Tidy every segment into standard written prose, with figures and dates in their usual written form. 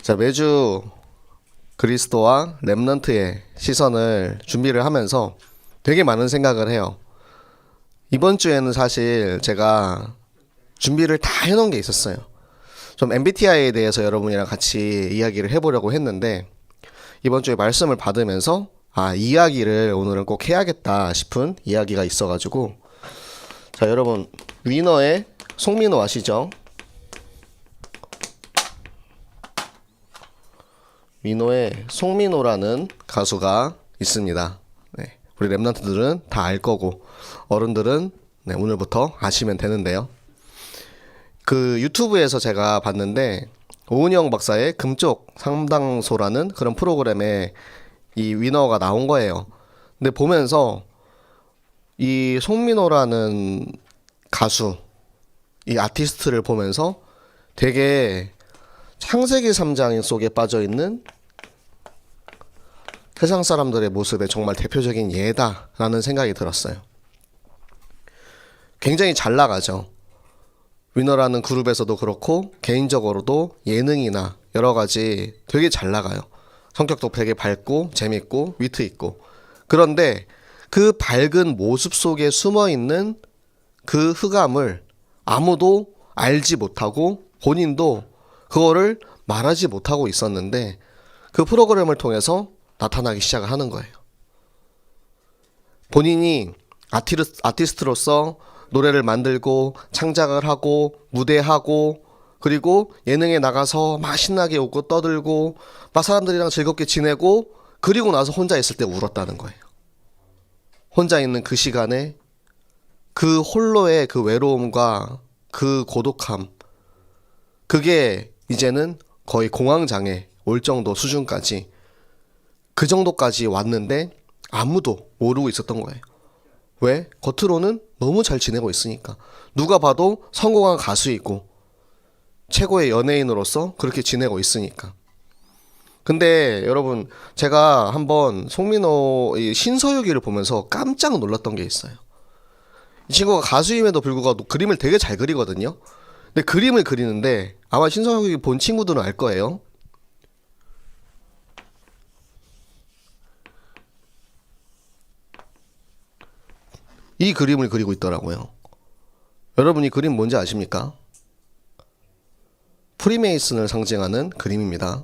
자, 매주 그리스도와 렘넌트의 시선을 준비를 하면서 되게 많은 생각을 해요. 이번 주에는 사실 제가 준비를 다 해놓은 게 있었어요. 좀 MBTI에 대해서 여러분이랑 같이 이야기를 해보려고 했는데, 이번 주에 말씀을 받으면서 이 이야기를 오늘은 꼭 해야겠다 싶은 이야기가 있어가지고, 자, 여러분 위너의 송민호 아시죠? 위너의 송민호라는 가수가 있습니다. 네, 우리 랩런트들은 다 알 거고 어른들은 오늘부터 아시면 되는데요. 그 유튜브에서 제가 봤는데 오은영 박사의 금쪽 상담소라는 그런 프로그램에 이 위너가 나온 거예요. 근데 보면서 이 송민호라는 가수, 이 아티스트를 보면서 되게 창세기 3장 속에 빠져있는 세상 사람들의 모습의 정말 대표적인 예다라는 생각이 들었어요. 굉장히 잘 나가죠. 위너라는 그룹에서도 그렇고 개인적으로도 예능이나 여러 가지 되게 잘 나가요. 성격도 되게 밝고 재밌고 위트 있고. 그런데 그 밝은 모습 속에 숨어있는 그 흑암을 아무도 알지 못하고 본인도 그거를 말하지 못하고 있었는데 그 프로그램을 통해서 나타나기 시작을 하는 거예요. 본인이 아티스트로서 노래를 만들고 창작을 하고 무대하고 그리고 예능에 나가서 막 신나게 웃고 떠들고 막 사람들이랑 즐겁게 지내고 그리고 나서 혼자 있을 때 울었다는 거예요. 혼자 있는 그 시간에 그 홀로의 그 외로움과 그 고독함, 그게 이제는 거의 공황장애 올 정도 수준까지, 그 정도까지 왔는데 아무도 모르고 있었던 거예요. 왜? 겉으로는 너무 잘 지내고 있으니까. 누가 봐도 성공한 가수이고 최고의 연예인으로서 그렇게 지내고 있으니까. 근데 여러분, 제가 한번 송민호 신서유기를 보면서 깜짝 놀랐던 게 있어요. 이 친구가 가수임에도 불구하고 그림을 되게 잘 그리거든요. 근데 그림을 그리는데 아마 신서유기 본 친구들은 알 거예요. 이 그림을 그리고 있더라고요. 여러분, 이 그림 뭔지 아십니까? 프리메이슨을 상징하는 그림입니다.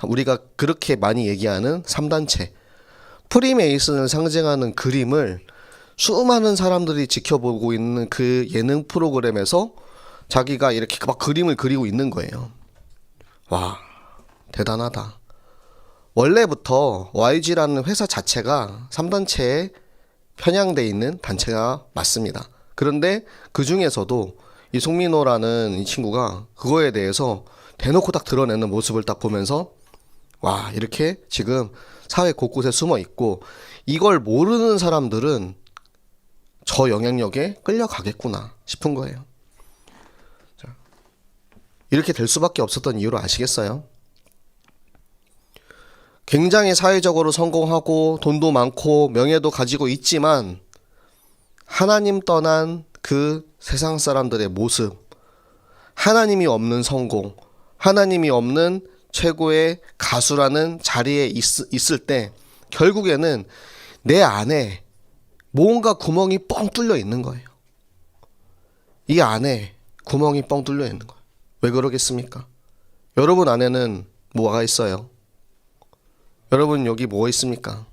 우리가 그렇게 많이 얘기하는 3단체 프리메이슨을 상징하는 그림을 수많은 사람들이 지켜보고 있는 그 예능 프로그램에서 자기가 이렇게 막 그림을 그리고 있는 거예요. 와, 대단하다. 원래부터 YG라는 회사 자체가 3단체에 편향돼 있는 단체가 맞습니다. 그런데 그 중에서도 이 송민호라는 이 친구가 그거에 대해서 대놓고 딱 드러내는 모습을 딱 보면서 와, 이렇게 지금 사회 곳곳에 숨어 있고 이걸 모르는 사람들은 저 영향력에 끌려가겠구나 싶은 거예요. 자, 이렇게 될 수밖에 없었던 이유를 아시겠어요? 굉장히 사회적으로 성공하고 돈도 많고 명예도 가지고 있지만 하나님 떠난 그 세상 사람들의 모습, 하나님이 없는 성공, 하나님이 없는 최고의 가수라는 자리에 있을 때 결국에는 내 안에 뭔가 구멍이 뻥 뚫려 있는 거예요. 이 안에 구멍이 뻥 뚫려 있는 거예요. 왜 그러겠습니까? 여러분 안에는 뭐가 있어요? 여러분 여기 뭐 있습니까?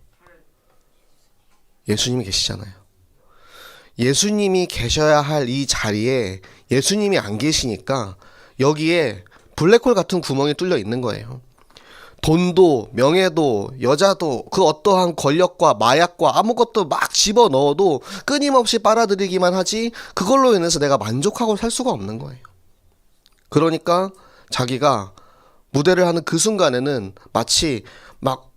예수님이 계시잖아요. 예수님이 계셔야 할 이 자리에 예수님이 안 계시니까 여기에 블랙홀 같은 구멍이 뚫려 있는 거예요. 돈도 명예도 여자도 그 어떠한 권력과 마약과 아무것도 막 집어넣어도 끊임없이 빨아들이기만 하지 그걸로 인해서 내가 만족하고 살 수가 없는 거예요. 그러니까 자기가 무대를 하는 그 순간에는 마치 막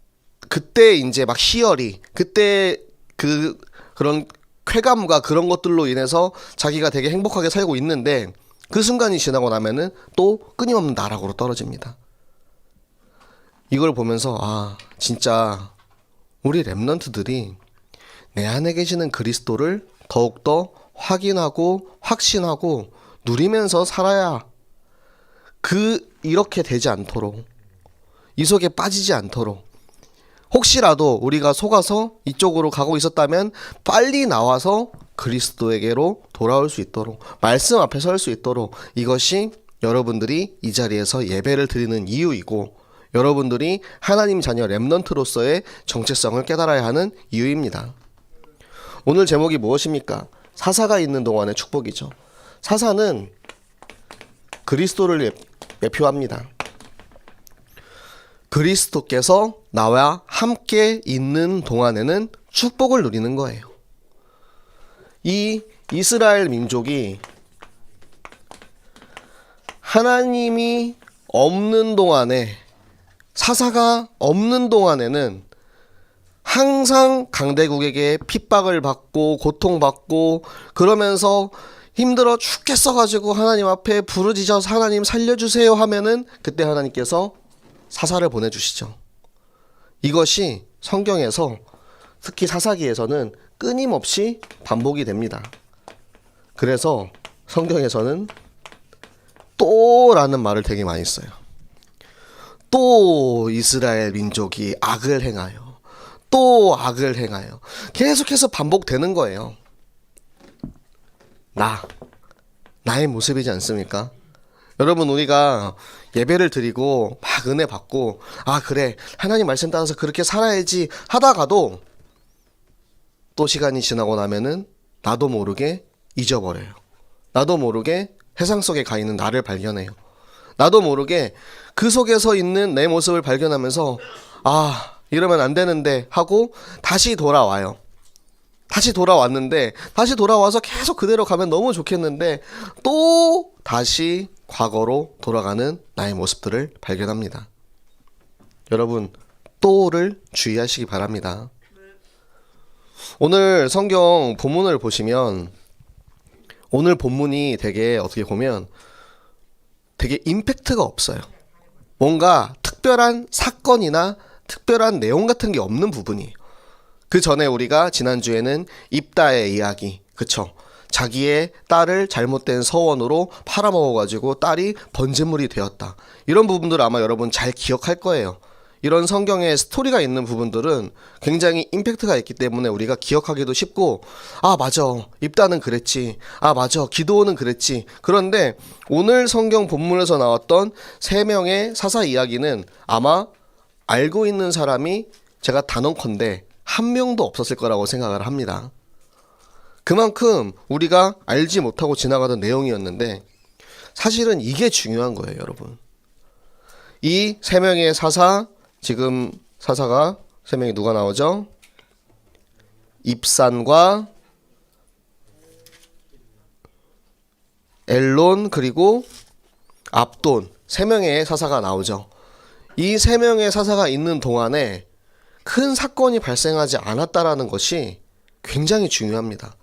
그때 이제 막 희열이, 그때 그런 쾌감과 그런 것들로 인해서 자기가 되게 행복하게 살고 있는데 그 순간이 지나고 나면은 또 끊임없는 나락으로 떨어집니다. 이걸 보면서 진짜 우리 랩런트들이 내 안에 계시는 그리스도를 더욱더 확인하고 확신하고 누리면서 살아야 이렇게 되지 않도록, 이 속에 빠지지 않도록, 혹시라도 우리가 속아서 이쪽으로 가고 있었다면 빨리 나와서 그리스도에게로 돌아올 수 있도록, 말씀 앞에 설 수 있도록, 이것이 여러분들이 이 자리에서 예배를 드리는 이유이고, 여러분들이 하나님 자녀 렘넌트로서의 정체성을 깨달아야 하는 이유입니다. 오늘 제목이 무엇입니까? 사사가 있는 동안의 축복이죠. 사사는 그리스도를 대표합니다. 그리스도께서 나와 함께 있는 동안에는 축복을 누리는 거예요. 이 이스라엘 민족이 하나님이 없는 동안에, 사사가 없는 동안에는 항상 강대국에게 핍박을 받고 고통받고 그러면서 힘들어 죽겠어가지고 하나님 앞에 부르짖어서 하나님 살려주세요 하면은 그때 하나님께서 사사를 보내주시죠. 이것이 성경에서 특히 사사기에서는 끊임없이 반복이 됩니다. 그래서 성경에서는 또라는 말을 되게 많이 써요. 또 이스라엘 민족이 악을 행하여, 또 악을 행하여, 계속해서 반복되는 거예요. 나의 모습이지 않습니까? 여러분, 우리가 예배를 드리고 막 은혜 받고, 아 그래 하나님 말씀 따라서 그렇게 살아야지 하다가도 또 시간이 지나고 나면은 나도 모르게 잊어버려요. 나도 모르게 세상 속에 가 있는 나를 발견해요. 나도 모르게 그 속에서 있는 내 모습을 발견하면서 아 이러면 안 되는데 하고 다시 돌아와요. 다시 돌아왔는데, 다시 돌아와서 계속 그대로 가면 너무 좋겠는데 또 다시 과거로 돌아가는 나의 모습들을 발견합니다. 여러분, 또를 주의하시기 바랍니다. 오늘 성경 본문을 보시면, 오늘 본문이 되게 어떻게 보면 되게 임팩트가 없어요. 뭔가 특별한 사건이나 특별한 내용 같은 게 없는 부분이에요. 그 전에 우리가 지난주에는 입다의 이야기, 그쵸? 자기의 딸을 잘못된 서원으로 팔아먹어가지고 딸이 번제물이 되었다. 이런 부분들 아마 여러분 잘 기억할 거예요. 이런 성경에 스토리가 있는 부분들은 굉장히 임팩트가 있기 때문에 우리가 기억하기도 쉽고, 아 맞아 입다는 그랬지, 아 맞아 기드온은 그랬지. 그런데 오늘 성경 본문에서 나왔던 3명의 사사 이야기는 아마 알고 있는 사람이 제가 단언컨대 한 명도 없었을 거라고 생각을 합니다. 그만큼 우리가 알지 못하고 지나가던 내용이었는데 사실은 이게 중요한 거예요, 여러분. 이 3명의 사사, 지금 사사가 3명이 누가 나오죠? 입산과 엘론 그리고 압돈, 3명의 사사가 나오죠. 이 3명의 사사가 있는 동안에 큰 사건이 발생하지 않았다라는 것이 굉장히 중요합니다.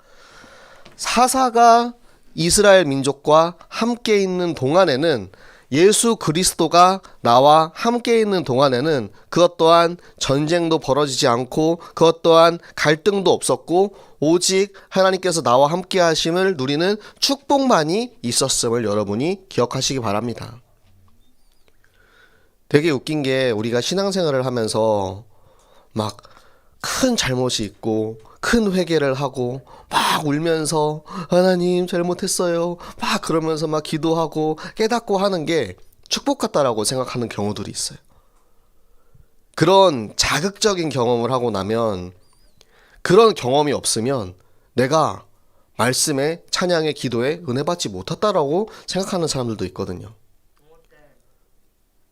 사사가 이스라엘 민족과 함께 있는 동안에는, 예수 그리스도가 나와 함께 있는 동안에는 그것 또한 전쟁도 벌어지지 않고 그것 또한 갈등도 없었고 오직 하나님께서 나와 함께 하심을 누리는 축복만이 있었음을 여러분이 기억하시기 바랍니다. 되게 웃긴 게, 우리가 신앙생활을 하면서 막 큰 잘못이 있고 큰 회개를 하고 막 울면서 하나님 잘못했어요 막 그러면서 막 기도하고 깨닫고 하는 게 축복 같다라고 생각하는 경우들이 있어요. 그런 자극적인 경험을 하고 나면, 그런 경험이 없으면 내가 말씀에, 찬양에, 기도에 은혜 받지 못했다라고 생각하는 사람들도 있거든요.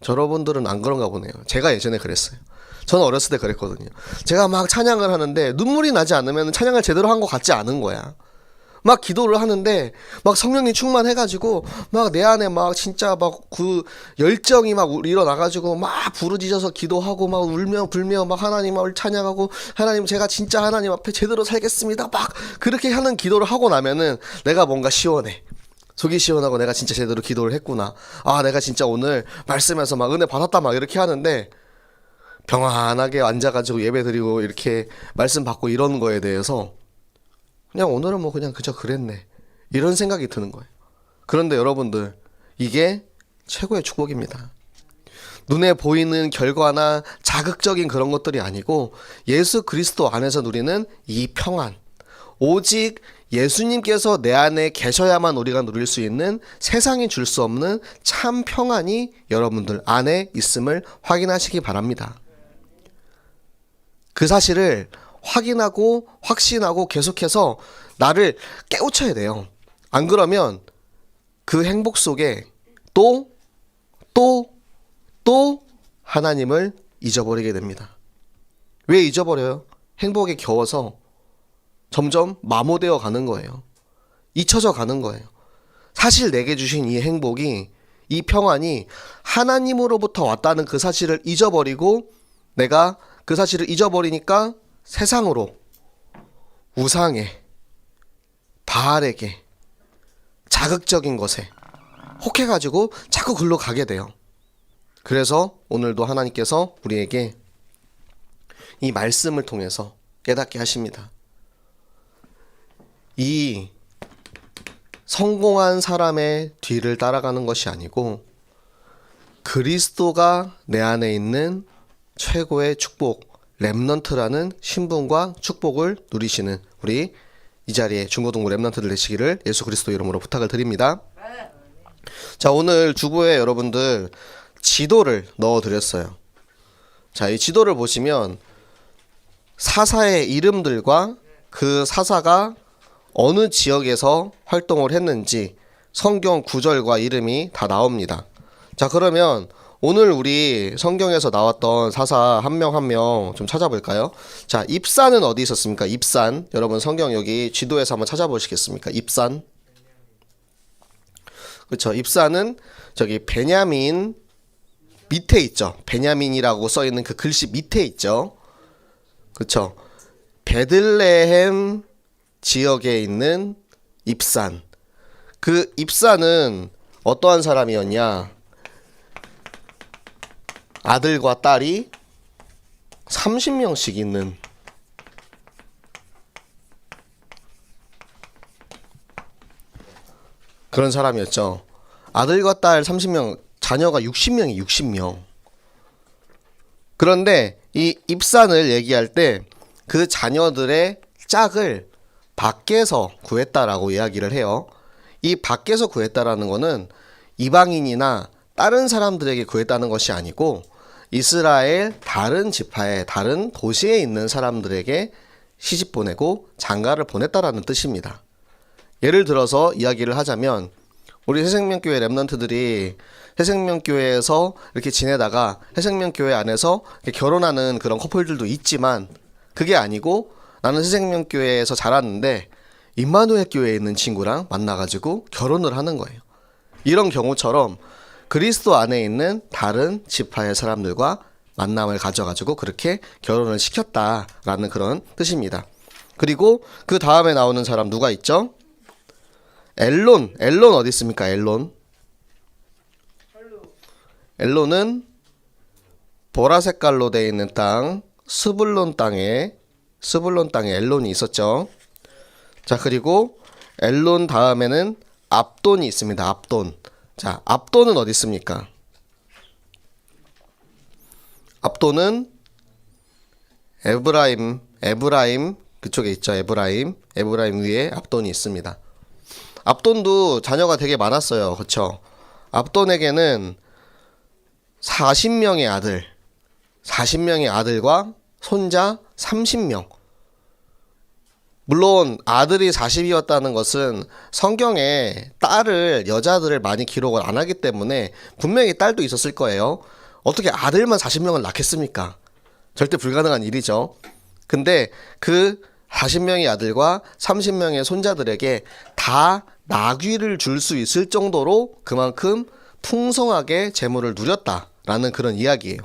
여러분들은 안 그런가 보네요. 제가 예전에 그랬어요. 저는 어렸을 때 그랬거든요. 제가 막 찬양을 하는데 눈물이 나지 않으면 찬양을 제대로 한 것 같지 않은 거야. 막 기도를 하는데 막 성령이 충만해가지고 막 내 안에 막 진짜 막 그 열정이 막 일어나가지고 막 부르짖어서 기도하고 막 울며 불며 막 하나님을 찬양하고, 하나님 제가 진짜 하나님 앞에 제대로 살겠습니다 막 그렇게 하는 기도를 하고 나면은 내가 뭔가 시원해. 속이 시원하고 내가 진짜 제대로 기도를 했구나. 아 내가 진짜 오늘 말씀에서 막 은혜 받았다 막 이렇게 하는데, 평안하게 앉아가지고 예배 드리고 이렇게 말씀 받고 이런 거에 대해서 그냥 오늘은 뭐 그냥 그저 그랬네 이런 생각이 드는 거예요. 그런데 여러분들, 이게 최고의 축복입니다. 눈에 보이는 결과나 자극적인 그런 것들이 아니고 예수 그리스도 안에서 누리는 이 평안, 오직 예수님께서 내 안에 계셔야만 우리가 누릴 수 있는 세상이 줄 수 없는 참 평안이 여러분들 안에 있음을 확인하시기 바랍니다. 그 사실을 확인하고 확신하고 계속해서 나를 깨우쳐야 돼요. 안 그러면 그 행복 속에 또 하나님을 잊어버리게 됩니다. 왜 잊어버려요? 행복에 겨워서 점점 마모되어 가는 거예요. 잊혀져 가는 거예요. 사실 내게 주신 이 행복이, 이 평안이 하나님으로부터 왔다는 그 사실을 잊어버리고 내가 그 사실을 잊어버리니까 세상으로, 우상에, 바알에게, 자극적인 것에 혹해가지고 자꾸 글로 가게 돼요. 그래서 오늘도 하나님께서 우리에게 이 말씀을 통해서 깨닫게 하십니다. 이 성공한 사람의 뒤를 따라가는 것이 아니고 그리스도가 내 안에 있는 최고의 축복, 렘넌트라는 신분과 축복을 누리시는 우리 이 자리에 중고등부 렘넌트들 되시기를 예수 그리스도 이름으로 부탁을 드립니다. 자, 오늘 주보에 여러분들 지도를 넣어드렸어요. 자, 이 지도를 보시면 사사의 이름들과 그 사사가 어느 지역에서 활동을 했는지 성경 구절과 이름이 다 나옵니다. 자, 그러면 오늘 우리 성경에서 나왔던 사사 한 명 한 명 좀 찾아볼까요? 자, 입산은 어디 있었습니까? 입산. 여러분 성경 여기 지도에서 한번 찾아보시겠습니까? 입산. 그렇죠. 입산은 저기 베냐민 밑에 있죠. 베냐민이라고 써 있는 그 글씨 밑에 있죠. 그렇죠. 베들레헴 지역에 있는 입산. 그 입산은 어떠한 사람이었냐? 아들과 딸이 30명씩 있는 그런 사람이었죠. 아들과 딸 30명, 자녀가 60명이 60명. 그런데 이 입산을 얘기할 때 그 자녀들의 짝을 밖에서 구했다라고 이야기를 해요. 이 밖에서 구했다라는 거는 이방인이나 다른 사람들에게 구했다는 것이 아니고 이스라엘 다른 지파의 다른 도시에 있는 사람들에게 시집 보내고 장가를 보냈다라는 뜻입니다. 예를 들어서 이야기를 하자면 우리 새생명교회 렘넌트들이 새생명교회에서 이렇게 지내다가 새생명교회 안에서 결혼하는 그런 커플들도 있지만 그게 아니고 나는 새생명교회에서 자랐는데 임마누엘 교회에 있는 친구랑 만나가지고 결혼을 하는 거예요. 이런 경우처럼 그리스도 안에 있는 다른 지파의 사람들과 만남을 가져가지고 그렇게 결혼을 시켰다라는 그런 뜻입니다. 그리고 그 다음에 나오는 사람 누가 있죠? 엘론 어디 있습니까? 엘론은 보라 색깔로 되어 있는 땅, 스불론 땅에 엘론이 있었죠. 자, 그리고 엘론 다음에는 압돈이 있습니다. 압돈. 자, 압돈은 어디 있습니까? 압돈은 에브라임 그쪽에 있죠. 에브라임 위에 압돈이 있습니다. 압돈도 자녀가 되게 많았어요. 그렇죠? 압돈에게는 40명의 아들과 손자 30명. 물론 아들이 40이었다는 것은 성경에 여자들을 많이 기록을 안 하기 때문에 분명히 딸도 있었을 거예요. 어떻게 아들만 40명을 낳겠습니까? 절대 불가능한 일이죠. 근데 그 40명의 아들과 30명의 손자들에게 다 나귀를 줄 수 있을 정도로 그만큼 풍성하게 재물을 누렸다라는 그런 이야기예요.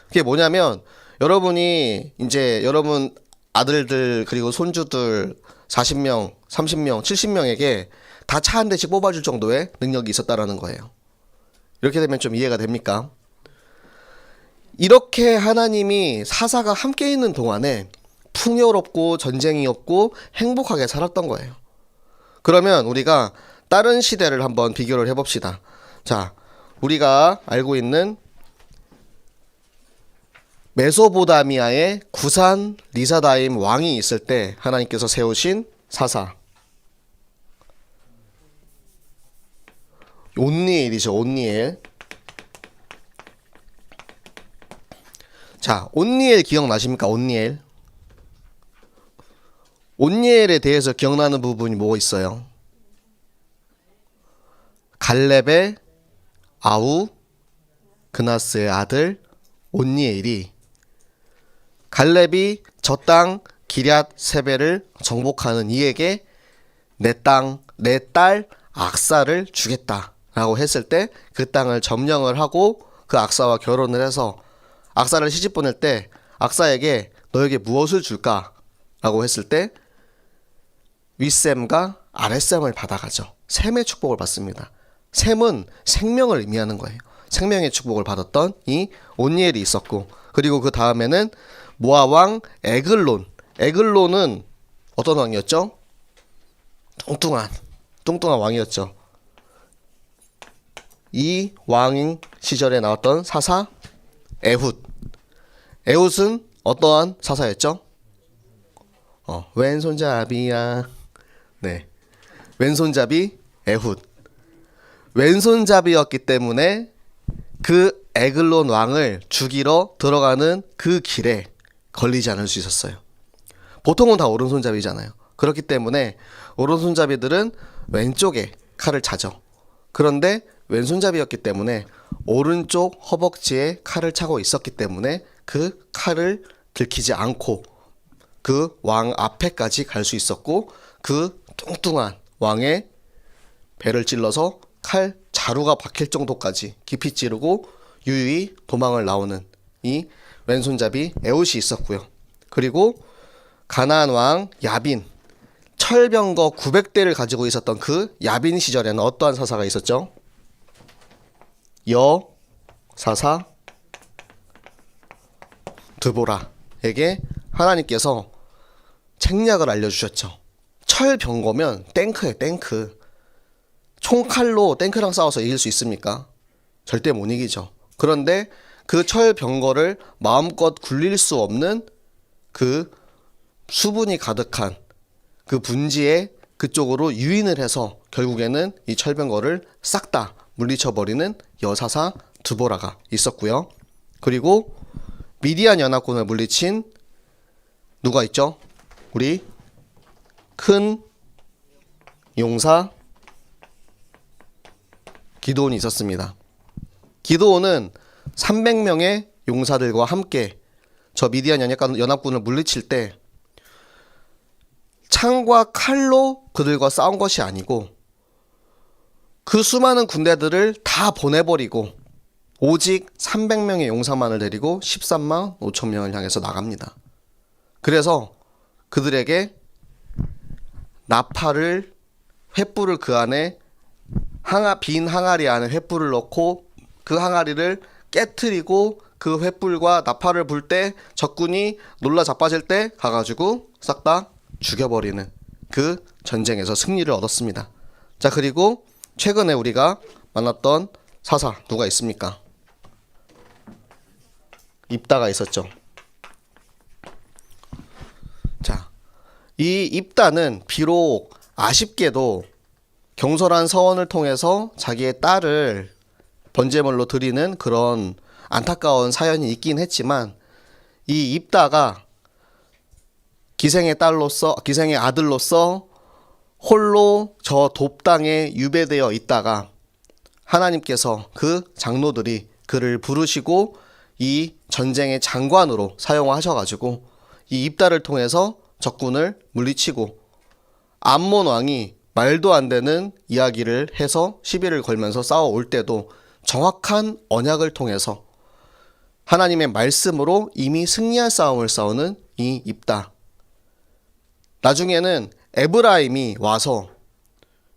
그게 뭐냐면 여러분이 이제 여러분 아들들 그리고 손주들 40명, 30명, 70명에게 다 차 한 대씩 뽑아줄 정도의 능력이 있었다라는 거예요. 이렇게 되면 좀 이해가 됩니까? 이렇게 하나님이 사사가 함께 있는 동안에 풍요롭고 전쟁이 없고 행복하게 살았던 거예요. 그러면 우리가 다른 시대를 한번 비교를 해봅시다. 자, 우리가 알고 있는 메소보다미아의 구산 리사다임 왕이 있을 때 하나님께서 세우신 사사 온니엘이죠. 온니엘. 자, 온니엘 기억나십니까? 온니엘. 온니엘에 대해서 기억나는 부분이 뭐 있어요? 갈렙의 아우 그나스의 아들 온니엘이 갈렙이 저 땅 기럇 세베를 정복하는 이에게 내 딸 악사를 주겠다라고 했을 때 그 땅을 점령을 하고 그 악사와 결혼을 해서 악사를 시집 보낼 때 악사에게 너에게 무엇을 줄까라고 했을 때 윗셈과 아랫셈을 받아가죠. 셈의 축복을 받습니다. 셈은 생명을 의미하는 거예요. 생명의 축복을 받았던 이 온니엘이 있었고, 그리고 그 다음에는 모압 왕 에글론. 에글론은 어떤 왕이었죠? 뚱뚱한 왕이었죠. 이 왕 시절에 나왔던 사사 에훗. 에훗은 어떠한 사사였죠? 왼손잡이야. 네, 왼손잡이 에훗. 왼손잡이였기 때문에 그 에글론 왕을 죽이러 들어가는 그 길에 걸리지 않을 수 있었어요. 보통은 다 오른손잡이잖아요. 그렇기 때문에 오른손잡이들은 왼쪽에 칼을 차죠. 그런데 왼손잡이였기 때문에 오른쪽 허벅지에 칼을 차고 있었기 때문에 그 칼을 들키지 않고 그 왕 앞에까지 갈 수 있었고, 그 뚱뚱한 왕의 배를 찔러서 칼 자루가 박힐 정도까지 깊이 찌르고 유유히 도망을 나오는 이 왼손잡이 에훗이 있었고요. 그리고 가나안 왕 야빈, 철병거 900대를 가지고 있었던 그 야빈 시절에는 어떠한 사사가 있었죠? 여사사 드보라에게 하나님께서 책략을 알려주셨죠. 철병거면 탱크예요, 탱크. 총칼로 탱크랑 싸워서 이길 수 있습니까? 절대 못 이기죠. 그런데 그 철병거를 마음껏 굴릴 수 없는 그 수분이 가득한 그 분지에 그쪽으로 유인을 해서 결국에는 이 철병거를 싹 다 물리쳐버리는 여사사 드보라가 있었고요. 그리고 미디안 연합군을 물리친 누가 있죠? 우리 큰 용사 기드온이 있었습니다. 기드온은 300명의 용사들과 함께 저 미디안 연합군을 물리칠 때 창과 칼로 그들과 싸운 것이 아니고 그 수많은 군대들을 다 보내버리고 오직 300명의 용사만을 데리고 13만 5천 명을 향해서 나갑니다. 그래서 그들에게 나팔을, 횃불을 그 안에 빈 항아리 안에 횃불을 넣고 그 항아리를 깨트리고 그 횃불과 나팔을 불 때 적군이 놀라 자빠질 때 가가지고 싹 다 죽여버리는 그 전쟁에서 승리를 얻었습니다. 자, 그리고 최근에 우리가 만났던 사사 누가 있습니까? 입다가 있었죠. 자, 이 입다는 비록 아쉽게도 경솔한 서원을 통해서 자기의 딸을 번제물로 드리는 그런 안타까운 사연이 있긴 했지만, 이 입다가 기생의 아들로서 홀로 저 돕당에 유배되어 있다가 하나님께서 그 장로들이 그를 부르시고 이 전쟁의 장관으로 사용하셔가지고 이 입다를 통해서 적군을 물리치고, 암몬 왕이 말도 안 되는 이야기를 해서 시비를 걸면서 싸워올 때도 정확한 언약을 통해서 하나님의 말씀으로 이미 승리할 싸움을 싸우는 이 입다. 나중에는 에브라임이 와서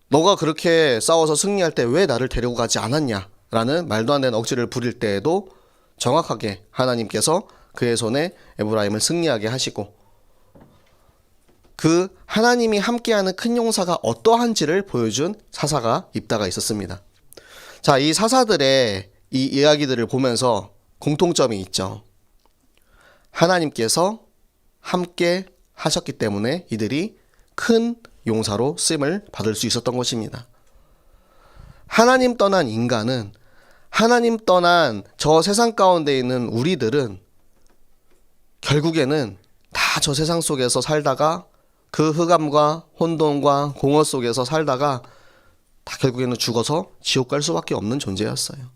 너가 그렇게 싸워서 승리할 때 왜 나를 데리고 가지 않았냐 라는 말도 안 되는 억지를 부릴 때에도 정확하게 하나님께서 그의 손에 에브라임을 승리하게 하시고, 그 하나님이 함께하는 큰 용사가 어떠한지를 보여준 사사가 입다가 있었습니다. 자, 이 사사들의 이 이야기들을 보면서 공통점이 있죠. 하나님께서 함께 하셨기 때문에 이들이 큰 용사로 쓰임을 받을 수 있었던 것입니다. 하나님 떠난 인간은, 하나님 떠난 저 세상 가운데 있는 우리들은 결국에는 다 저 세상 속에서 살다가 그 흑암과 혼돈과 공허 속에서 살다가 다 결국에는 죽어서 지옥 갈 수밖에 없는 존재였어요.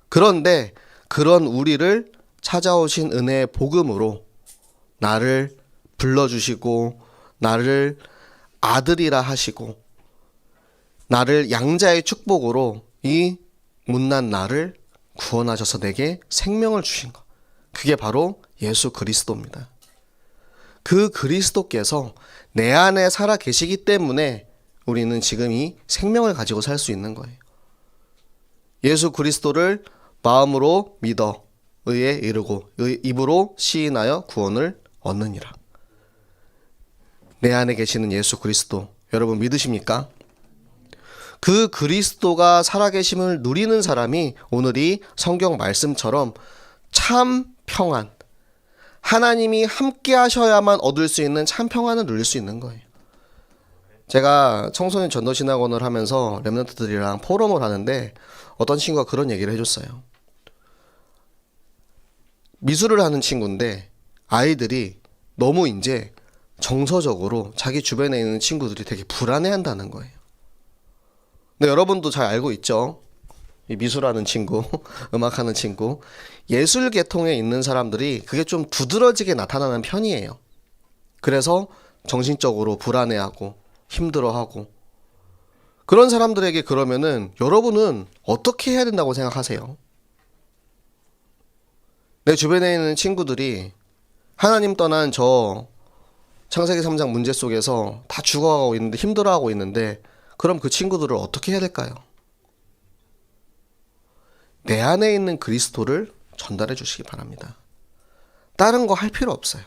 그런데 그런 우리를 찾아오신 은혜의 복음으로 나를 불러주시고 나를 아들이라 하시고 나를 양자의 축복으로 이 못난 나를 구원하셔서 내게 생명을 주신 것. 그게 바로 예수 그리스도입니다. 그 그리스도께서 내 안에 살아 계시기 때문에 우리는 지금 이 생명을 가지고 살 수 있는 거예요. 예수 그리스도를 마음으로 믿어 의에 이르고 입으로 시인하여 구원을 얻느니라. 내 안에 계시는 예수 그리스도 여러분 믿으십니까? 그 그리스도가 살아계심을 누리는 사람이 오늘 이 성경 말씀처럼 참 평안, 하나님이 함께 하셔야만 얻을 수 있는 참 평안을 누릴 수 있는 거예요. 제가 청소년 전도신학원을 하면서 렘넌트들이랑 포럼을 하는데 어떤 친구가 그런 얘기를 해줬어요. 미술을 하는 친구인데 아이들이 너무 이제 정서적으로 자기 주변에 있는 친구들이 되게 불안해한다는 거예요. 근데 여러분도 잘 알고 있죠? 이 미술하는 친구, 음악하는 친구, 예술 계통에 있는 사람들이 그게 좀 두드러지게 나타나는 편이에요. 그래서 정신적으로 불안해하고 힘들어하고 그런 사람들에게 그러면은 여러분은 어떻게 해야 된다고 생각하세요? 내 주변에 있는 친구들이 하나님 떠난 저 창세기 3장 문제 속에서 다 죽어가고 있는데 힘들어하고 있는데 그럼 그 친구들을 어떻게 해야 될까요? 내 안에 있는 그리스도를 전달해 주시기 바랍니다. 다른 거 할 필요 없어요.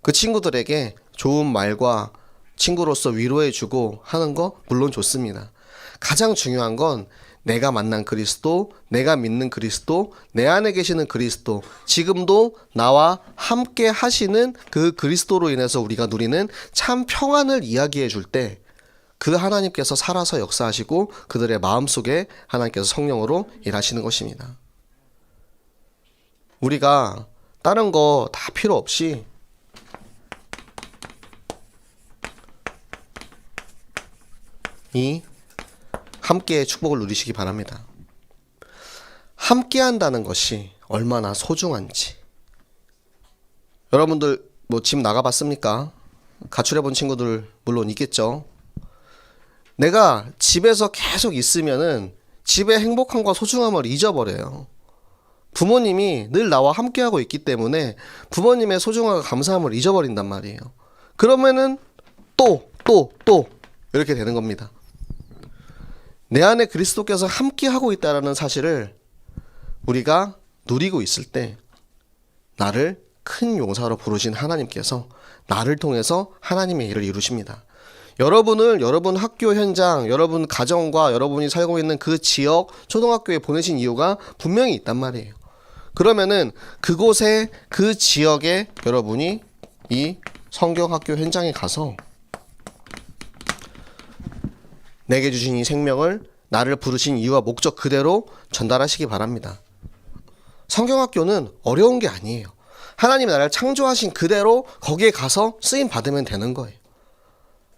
그 친구들에게 좋은 말과 친구로서 위로해주고 하는 거 물론 좋습니다. 가장 중요한 건 내가 만난 그리스도, 내가 믿는 그리스도, 내 안에 계시는 그리스도, 지금도 나와 함께 하시는 그 그리스도로 인해서 우리가 누리는 참 평안을 이야기해 줄 때 그 하나님께서 살아서 역사하시고 그들의 마음속에 하나님께서 성령으로 일하시는 것입니다. 우리가 다른 거 다 필요 없이 이 함께의 축복을 누리시기 바랍니다. 함께 한다는 것이 얼마나 소중한지. 여러분들 뭐 집 나가봤습니까? 가출해본 친구들 물론 있겠죠. 내가 집에서 계속 있으면은 집의 행복함과 소중함을 잊어버려요. 부모님이 늘 나와 함께하고 있기 때문에 부모님의 소중함과 감사함을 잊어버린단 말이에요. 그러면은 또 이렇게 되는 겁니다. 내 안에 그리스도께서 함께하고 있다는 사실을 우리가 누리고 있을 때 나를 큰 용사로 부르신 하나님께서 나를 통해서 하나님의 일을 이루십니다. 여러분을 여러분 학교 현장, 여러분 가정과 여러분이 살고 있는 그 지역 초등학교에 보내신 이유가 분명히 있단 말이에요. 그러면은 그곳에 그 지역에 여러분이 이 성경학교 현장에 가서 내게 주신 이 생명을 나를 부르신 이유와 목적 그대로 전달하시기 바랍니다. 성경학교는 어려운 게 아니에요. 하나님이 나를 창조하신 그대로 거기에 가서 쓰임 받으면 되는 거예요.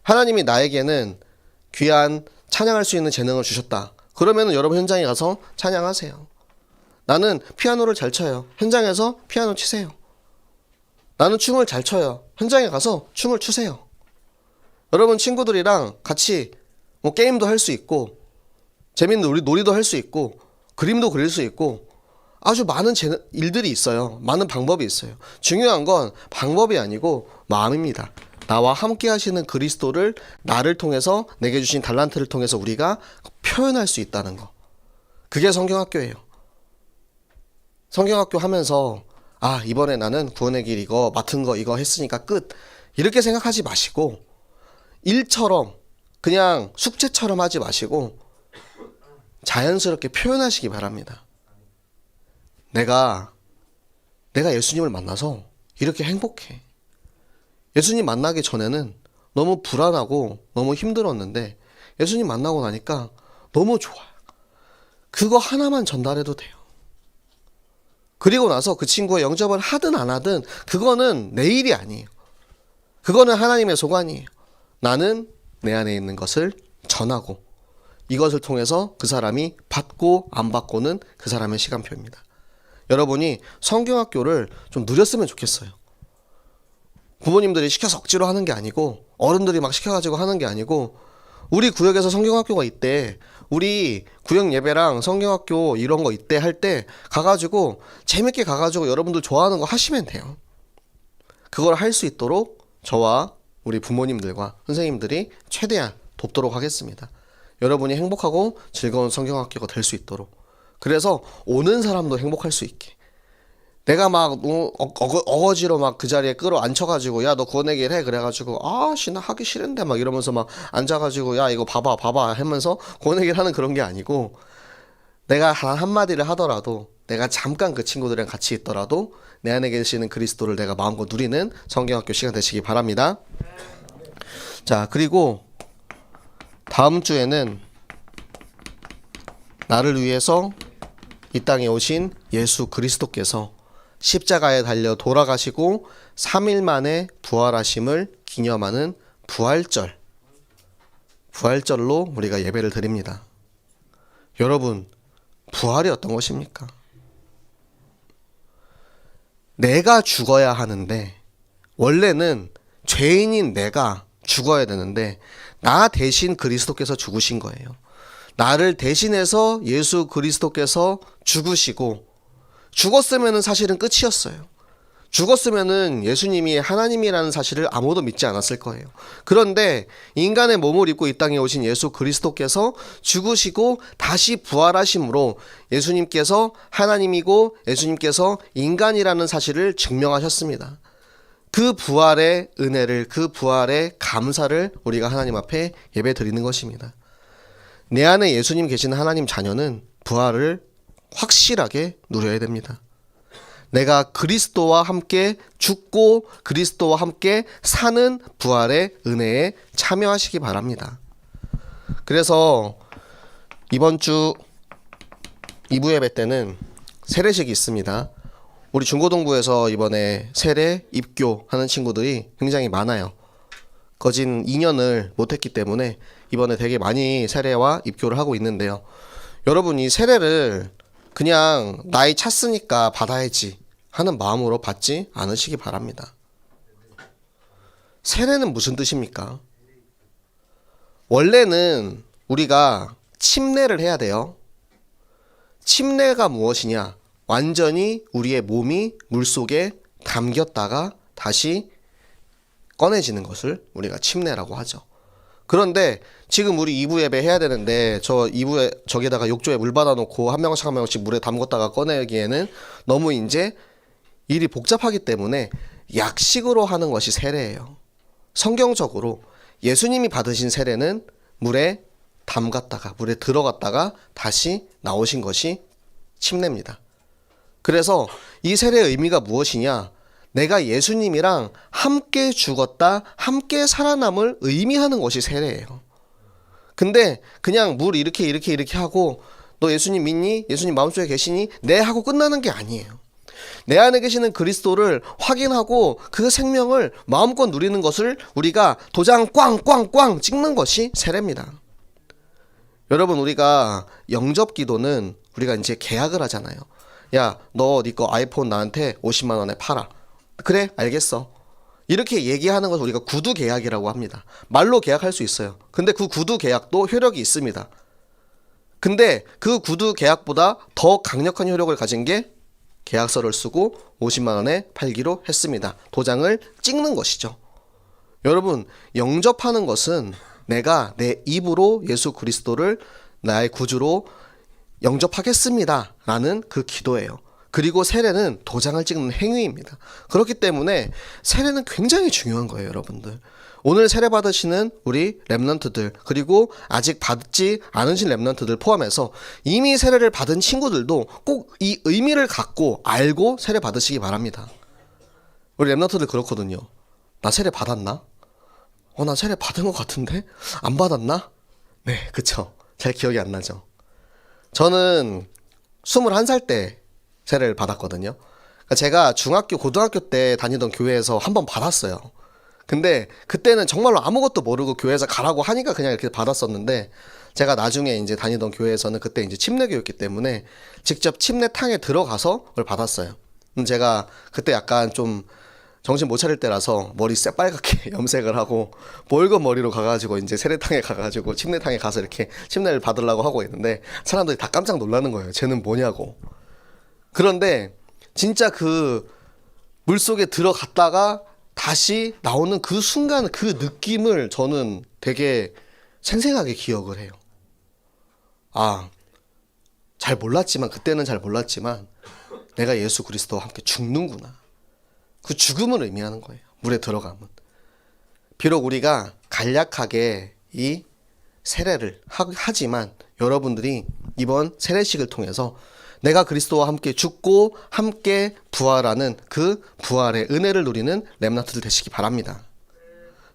하나님이 나에게는 귀한 찬양할 수 있는 재능을 주셨다. 그러면 여러분 현장에 가서 찬양하세요. 나는 피아노를 잘 쳐요. 현장에서 피아노 치세요. 나는 춤을 잘 춰요. 현장에 가서 춤을 추세요. 여러분 친구들이랑 같이 뭐 게임도 할 수 있고 재밌는 놀이도 할 수 있고 그림도 그릴 수 있고 아주 많은 일들이 있어요. 많은 방법이 있어요. 중요한 건 방법이 아니고 마음입니다. 나와 함께 하시는 그리스도를 나를 통해서 내게 주신 달란트를 통해서 우리가 표현할 수 있다는 거. 그게 성경학교예요. 성경학교 하면서 이번에 나는 구원의 길 이거 맡은 거 이거 했으니까 끝. 이렇게 생각하지 마시고 일처럼 그냥 숙제처럼 하지 마시고 자연스럽게 표현하시기 바랍니다. 내가 예수님을 만나서 이렇게 행복해. 예수님 만나기 전에는 너무 불안하고 너무 힘들었는데 예수님 만나고 나니까 너무 좋아요. 그거 하나만 전달해도 돼요. 그리고 나서 그 친구가 영접을 하든 안 하든 그거는 내 일이 아니에요. 그거는 하나님의 소관이에요. 나는 내 안에 있는 것을 전하고 이것을 통해서 그 사람이 받고 안 받고는 그 사람의 시간표입니다. 여러분이 성경학교를 좀 누렸으면 좋겠어요. 부모님들이 시켜서 억지로 하는 게 아니고 어른들이 막 시켜가지고 하는 게 아니고 우리 구역에서 성경학교가 있대. 우리 구역 예배랑 성경학교 이런 거 있대 할 때 가가지고 재밌게 가가지고 여러분들 좋아하는 거 하시면 돼요. 그걸 할 수 있도록 저와 우리 부모님들과 선생님들이 최대한 돕도록 하겠습니다. 여러분이 행복하고 즐거운 성경학교가 될 수 있도록. 그래서 오는 사람도 행복할 수 있게. 내가 막 어거지로 막 그 자리에 끌어앉혀가지고 야 너 구원의 길 해 그래가지고 씨 나 하기 싫은데 막 이러면서 막 앉아가지고 야 이거 봐봐 하면서 구원의 길 하는 그런 게 아니고 내가 한마디를 하더라도 내가 잠깐 그 친구들이랑 같이 있더라도 내 안에 계시는 그리스도를 내가 마음껏 누리는 성경학교 시간 되시기 바랍니다. 자, 그리고 다음 주에는 나를 위해서 이 땅에 오신 예수 그리스도께서 십자가에 달려 돌아가시고 3일 만에 부활하심을 기념하는 부활절로 우리가 예배를 드립니다. 여러분, 부활이 어떤 것입니까? 내가 죽어야 하는데 원래는 죄인인 내가 죽어야 되는데 나 대신 그리스도께서 죽으신 거예요. 나를 대신해서 예수 그리스도께서 죽으시고 죽었으면은 사실은 끝이었어요. 죽었으면은 예수님이 하나님이라는 사실을 아무도 믿지 않았을 거예요. 그런데 인간의 몸을 입고 이 땅에 오신 예수 그리스도께서 죽으시고 다시 부활하심으로 예수님께서 하나님이고 예수님께서 인간이라는 사실을 증명하셨습니다. 그 부활의 은혜를, 그 부활의 감사를 우리가 하나님 앞에 예배 드리는 것입니다. 내 안에 예수님 계신 하나님 자녀는 부활을 확실하게 누려야 됩니다. 내가 그리스도와 함께 죽고 그리스도와 함께 사는 부활의 은혜에 참여하시기 바랍니다. 그래서 이번 주 2부 예배 때는 세례식이 있습니다. 우리 중고등부에서 이번에 세례, 입교하는 친구들이 굉장히 많아요. 거진 2년을 못했기 때문에 이번에 되게 많이 세례와 입교를 하고 있는데요. 여러분, 이 세례를 그냥 나이 찼으니까 받아야지 하는 마음으로 받지 않으시기 바랍니다. 세례는 무슨 뜻입니까? 원래는 우리가 침례를 해야 돼요. 침례가 무엇이냐? 완전히 우리의 몸이 물속에 담겼다가 다시 꺼내지는 것을 우리가 침례라고 하죠. 그런데 지금 우리 2부 예배 해야 되는데 저 2부에 저기다가 욕조에 물 받아놓고 한 명씩 물에 담궜다가 꺼내기에는 너무 이제 일이 복잡하기 때문에 약식으로 하는 것이 세례예요. 성경적으로 예수님이 받으신 세례는 물에 담갔다가 물에 들어갔다가 다시 나오신 것이 침례입니다. 그래서 이 세례의 의미가 무엇이냐? 내가 예수님이랑 함께 죽었다, 함께 살아남을 의미하는 것이 세례예요. 근데 그냥 물 이렇게 하고 너 예수님 믿니? 예수님 마음속에 계시니? 네 하고 끝나는 게 아니에요. 내 안에 계시는 그리스도를 확인하고 그 생명을 마음껏 누리는 것을 우리가 도장 꽝꽝꽝 찍는 것이 세례입니다. 여러분, 우리가 영접 기도는 우리가 이제 계약을 하잖아요. 야, 너 네 거 아이폰 나한테 50만 원에 팔아. 그래, 알겠어. 이렇게 얘기하는 것을 우리가 구두 계약이라고 합니다. 말로 계약할 수 있어요. 근데 그 구두 계약도 효력이 있습니다. 근데 그 구두 계약보다 더 강력한 효력을 가진 게 계약서를 쓰고 50만 원에 팔기로 했습니다. 도장을 찍는 것이죠. 여러분, 영접하는 것은 내가 내 입으로 예수 그리스도를 나의 구주로 영접하겠습니다 라는 그 기도예요. 그리고 세례는 도장을 찍는 행위입니다. 그렇기 때문에 세례는 굉장히 중요한 거예요, 여러분들. 오늘 세례 받으시는 우리 렘넌트들, 그리고 아직 받지 않으신 렘넌트들 포함해서 이미 세례를 받은 친구들도 꼭 이 의미를 갖고 알고 세례 받으시기 바랍니다. 우리 렘넌트들 그렇거든요. 나 세례 받았나? 나 세례 받은 것 같은데? 안 받았나? 네, 그쵸. 잘 기억이 안 나죠. 저는 21살 때 세례를 받았거든요. 그러니까 제가 중학교, 고등학교 때 다니던 교회에서 한 번 받았어요. 근데 그때는 정말로 아무것도 모르고 교회에서 가라고 하니까 그냥 이렇게 받았었는데, 제가 나중에 이제 다니던 교회에서는 그때 이제 침례교였기 때문에 직접 침례탕에 들어가서 그걸 받았어요. 제가 그때 약간 좀 정신 못 차릴 때라서 머리 새빨갛게 염색을 하고 볼건 머리로 가가지고 이제 세례탕에 가가지고 침례탕에 가서 이렇게 침례를 받으려고 하고 있는데 사람들이 다 깜짝 놀라는 거예요. 쟤는 뭐냐고. 그런데 진짜 그 물속에 들어갔다가 다시 나오는 그 순간 그 느낌을 저는 되게 생생하게 기억을 해요. 잘 몰랐지만, 그때는 잘 몰랐지만 내가 예수 그리스도와 함께 죽는구나. 그 죽음을 의미하는 거예요. 물에 들어가면. 비록 우리가 간략하게 이 세례를 하지만 여러분들이 이번 세례식을 통해서 내가 그리스도와 함께 죽고 함께 부활하는 그 부활의 은혜를 누리는 렘넌트들 되시기 바랍니다.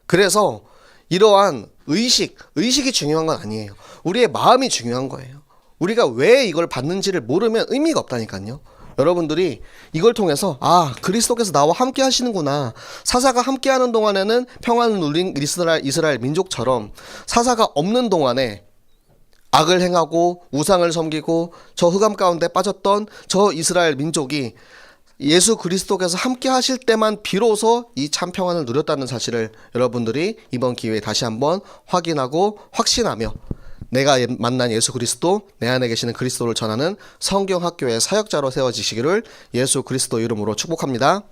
그래서 이러한 의식이 중요한 건 아니에요. 우리의 마음이 중요한 거예요. 우리가 왜 이걸 받는지를 모르면 의미가 없다니까요. 여러분들이 이걸 통해서 그리스도께서 나와 함께 하시는구나. 사사가 함께 하는 동안에는 평안을 누린 이스라엘 민족처럼 사사가 없는 동안에 악을 행하고 우상을 섬기고 저 흑암 가운데 빠졌던 저 이스라엘 민족이 예수 그리스도께서 함께 하실 때만 비로소 이 참 평안을 누렸다는 사실을 여러분들이 이번 기회에 다시 한번 확인하고 확신하며 내가 만난 예수 그리스도, 내 안에 계시는 그리스도를 전하는 성경학교의 사역자로 세워지시기를 예수 그리스도 이름으로 축복합니다.